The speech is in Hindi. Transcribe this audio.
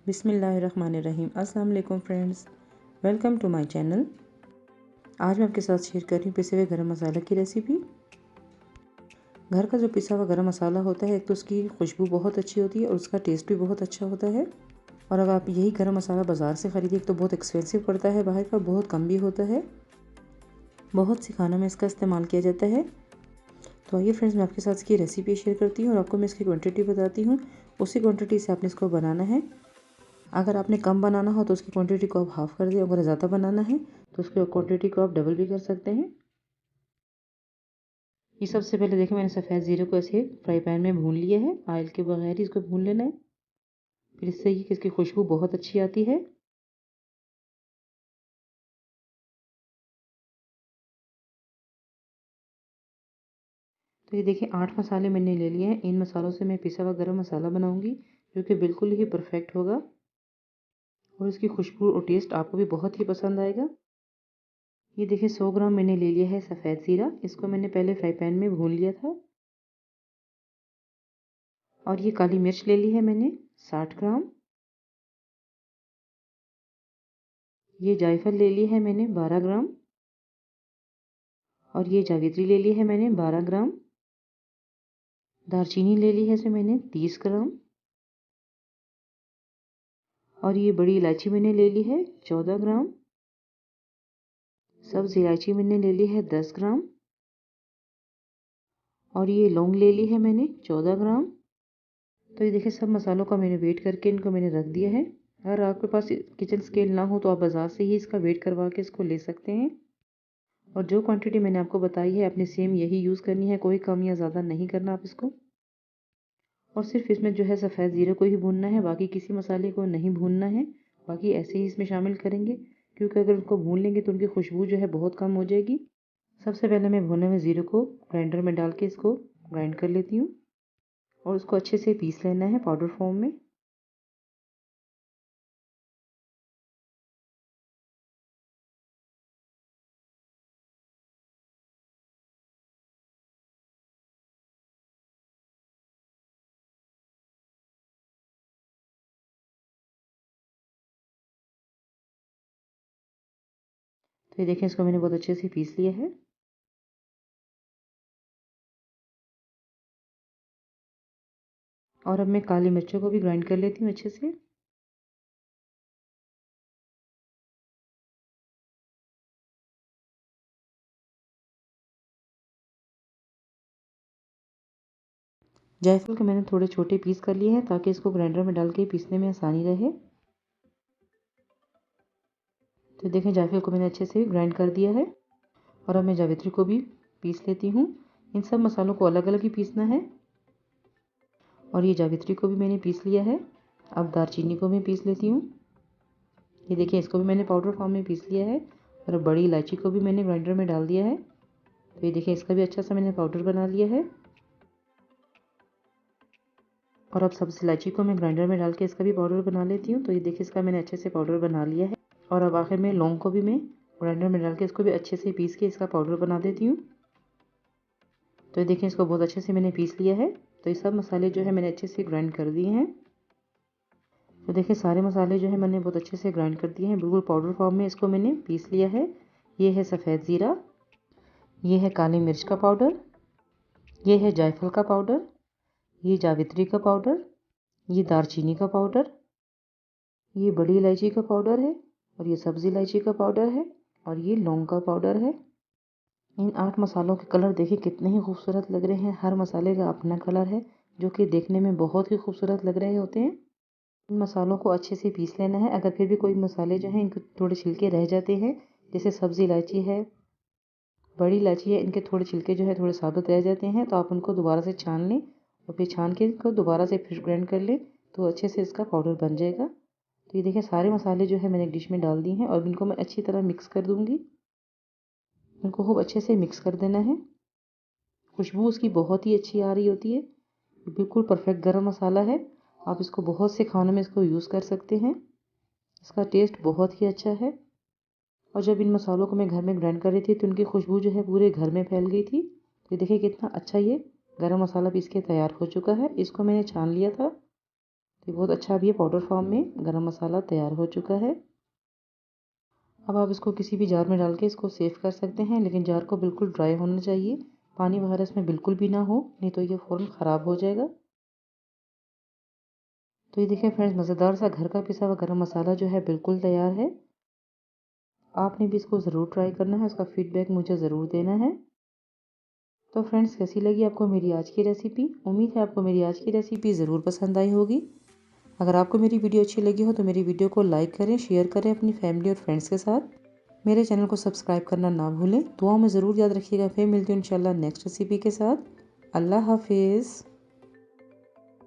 बिस्मिल्लाहिर्रहमानिर्रहीम। अस्सलाम वालेकुम friends, welcome to my channel. आज मैं आपके साथ शेयर कर रही हूँ पिसे हुए गरम मसाला की रेसिपी। घर का जो पिसा हुआ गरम मसाला होता है, एक तो उसकी खुशबू बहुत अच्छी होती है और उसका टेस्ट भी बहुत अच्छा होता है। और अब आप यही गरम मसाला बाज़ार से ख़रीदिए, एक तो बहुत एक्सपेंसिव पड़ता है बाहर का, बहुत कम भी होता है। बहुत सी खानों में इसका इस्तेमाल किया जाता है। तो आइए फ्रेंड्स, मैं आपके साथ इसकी रेसिपी शेयर करती हूँ और आपको मैं इसकी क्वांटिटी बताती हूँ। उसी क्वांटिटी से आपने इसको बनाना है। अगर आपने कम बनाना हो तो उसकी क्वांटिटी को आप हाफ़ कर दें, अगर ज़्यादा बनाना है तो उसकी क्वांटिटी को आप डबल भी कर सकते हैं। ये सबसे पहले देखिए, मैंने सफ़ेद ज़ीरे को ऐसे फ्राई पैन में भून लिया है। ऑयल के बगैर ही इसको भून लेना है, फिर इससे ये इसकी खुशबू बहुत अच्छी आती है। तो ये देखिए 8 मसाले मैंने ले लिए हैं। इन मसालों से मैं पिसा हुआ गरम मसाला बनाऊंगी, जो कि बिल्कुल ही परफेक्ट होगा और इसकी खुशबू और टेस्ट आपको भी बहुत ही पसंद आएगा। ये देखिए 100 ग्राम मैंने ले लिया है सफ़ेद ज़ीरा। इसको मैंने पहले फ्राई पैन में भून लिया था। और ये काली मिर्च ले ली है मैंने 60 ग्राम। ये जायफल ले ली है मैंने 12 ग्राम। और ये जावित्री ले ली है मैंने 12 ग्राम। दालचीनी ले ली है इसे मैंने 30 ग्राम। और ये बड़ी इलायची मैंने ले ली है 14 ग्राम। सब्ज़ इलायची मैंने ले ली है 10 ग्राम। और ये लौंग ले ली है मैंने 14 ग्राम। तो ये देखिए, सब मसालों का मैंने वेट करके इनको मैंने रख दिया है। अगर आपके पास किचन स्केल ना हो तो आप बाज़ार से ही इसका वेट करवा के इसको ले सकते हैं। और जो क्वांटिटी मैंने आपको बताई है, आपने सेम यही यूज़ करनी है, कोई कम या ज़्यादा नहीं करना आप इसको। और सिर्फ इसमें जो है सफ़ेद ज़ीरे को ही भूनना है, बाकी किसी मसाले को नहीं भूनना है। बाकी ऐसे ही इसमें शामिल करेंगे, क्योंकि अगर उसको भून लेंगे तो उनकी खुशबू जो है बहुत कम हो जाएगी। सबसे पहले मैं भुने हुए ज़ीरे को ग्राइंडर में डाल के इसको ग्राइंड कर लेती हूँ और उसको अच्छे से पीस लेना है पाउडर फॉर्म में। तो ये देखें, इसको मैंने बहुत अच्छे से पीस लिया है। और अब मैं काली मिर्चों को भी ग्राइंड कर लेती हूँ अच्छे से। जायफल के मैंने थोड़े छोटे पीस कर लिए हैं, ताकि इसको ग्राइंडर में डाल के पीसने में आसानी रहे। तो देखें, जायफल को मैंने अच्छे से ग्राइंड कर दिया है। और अब मैं जावित्री को भी पीस लेती हूँ। इन सब मसालों को अलग अलग ही पीसना है। और ये जावित्री को भी मैंने पीस लिया है। अब दालचीनी को मैं पीस लेती हूँ। ये देखिए, इसको भी मैंने पाउडर फॉर्म में पीस लिया है। और बड़ी इलायची को भी मैंने ग्राइंडर में डाल दिया है। तो ये देखिए, इसका भी अच्छा सा मैंने पाउडर बना लिया है। और अब सब्ज़ इलायची को मैं ग्राइंडर में डाल के इसका भी पाउडर बना लेती हूँ। तो ये देखिए, इसका मैंने अच्छे से पाउडर बना लिया है। और अब आखिर में लौंग को भी मैं ग्राइंडर में डाल के इसको भी अच्छे से पीस के इसका पाउडर बना देती हूँ। तो ये देखिए, इसको बहुत अच्छे से मैंने पीस लिया है। तो ये सब मसाले जो है मैंने अच्छे से ग्राइंड कर दिए हैं। तो देखिए, सारे मसाले जो है मैंने बहुत अच्छे से ग्राइंड कर दिए हैं, बिल्कुल पाउडर फॉर्म में इसको मैंने पीस लिया है। ये है सफ़ेद ज़ीरा, ये है काली मिर्च का पाउडर, ये है जायफल का पाउडर, ये जावित्री का पाउडर, ये दालचीनी का पाउडर, ये बड़ी इलायची का पाउडर है, और ये सब्ज़ी इलायची का पाउडर है, और ये लौंग का पाउडर है। इन 8 मसालों के कलर देखिए कितने ही खूबसूरत लग रहे हैं। हर मसाले का अपना कलर है, जो कि देखने में बहुत ही खूबसूरत लग रहे होते हैं। इन मसालों को अच्छे से पीस लेना है। अगर फिर भी कोई मसाले जो हैं इनके थोड़े छिलके रह जाते हैं, जैसे सब्ज़ी इलायची है, बड़ी इलायची है, इनके थोड़े छिलके जो है थोड़े साबुत रह जाते हैं, तो आप उनको दोबारा से छान लें और फिर छान के इनको दोबारा से फिर ग्राइंड कर लें, तो अच्छे से इसका पाउडर बन जाएगा। तो ये देखिए, सारे मसाले जो है मैंने एक डिश में डाल दिए हैं और इनको मैं अच्छी तरह मिक्स कर दूँगी। इनको खूब अच्छे से मिक्स कर देना है। खुशबू उसकी बहुत ही अच्छी आ रही होती है। बिल्कुल परफेक्ट गरम मसाला है। आप इसको बहुत से खानों में इसको यूज़ कर सकते हैं। इसका टेस्ट बहुत ही अच्छा है। और जब इन मसालों को मैं घर में ग्राइंड कर रही थी, तो उनकी खुशबू जो है पूरे घर में फैल गई थी। तो देखिए कितना अच्छा ये गरम मसाला पीस के तैयार हो चुका है। इसको मैंने छान लिया था। तो बहुत अच्छा अभी ये पाउडर फॉर्म में गरम मसाला तैयार हो चुका है। अब आप इसको किसी भी जार में डाल के इसको सेव कर सकते हैं, लेकिन जार को बिल्कुल ड्राई होना चाहिए, पानी वगैरह इसमें बिल्कुल भी ना हो, नहीं तो ये फ़ौरन ख़राब हो जाएगा। तो ये देखिए फ्रेंड्स, मज़ेदार सा घर का पिसा हुआ गरम मसाला जो है बिल्कुल तैयार है। आपने भी इसको ज़रूर ट्राई करना है, उसका फीडबैक मुझे ज़रूर देना है। तो फ्रेंड्स, कैसी लगी आपको मेरी आज की रेसिपी? उम्मीद है आपको मेरी आज की रेसिपी ज़रूर पसंद आई होगी। अगर आपको मेरी वीडियो अच्छी लगी हो तो मेरी वीडियो को लाइक करें, शेयर करें अपनी फैमिली और फ्रेंड्स के साथ। मेरे चैनल को सब्सक्राइब करना ना भूलें। दुआओं में ज़रूर याद रखिएगा। फिर मिलती हूँ इंशाल्लाह नेक्स्ट रेसिपी के साथ। अल्लाह हाफिज़।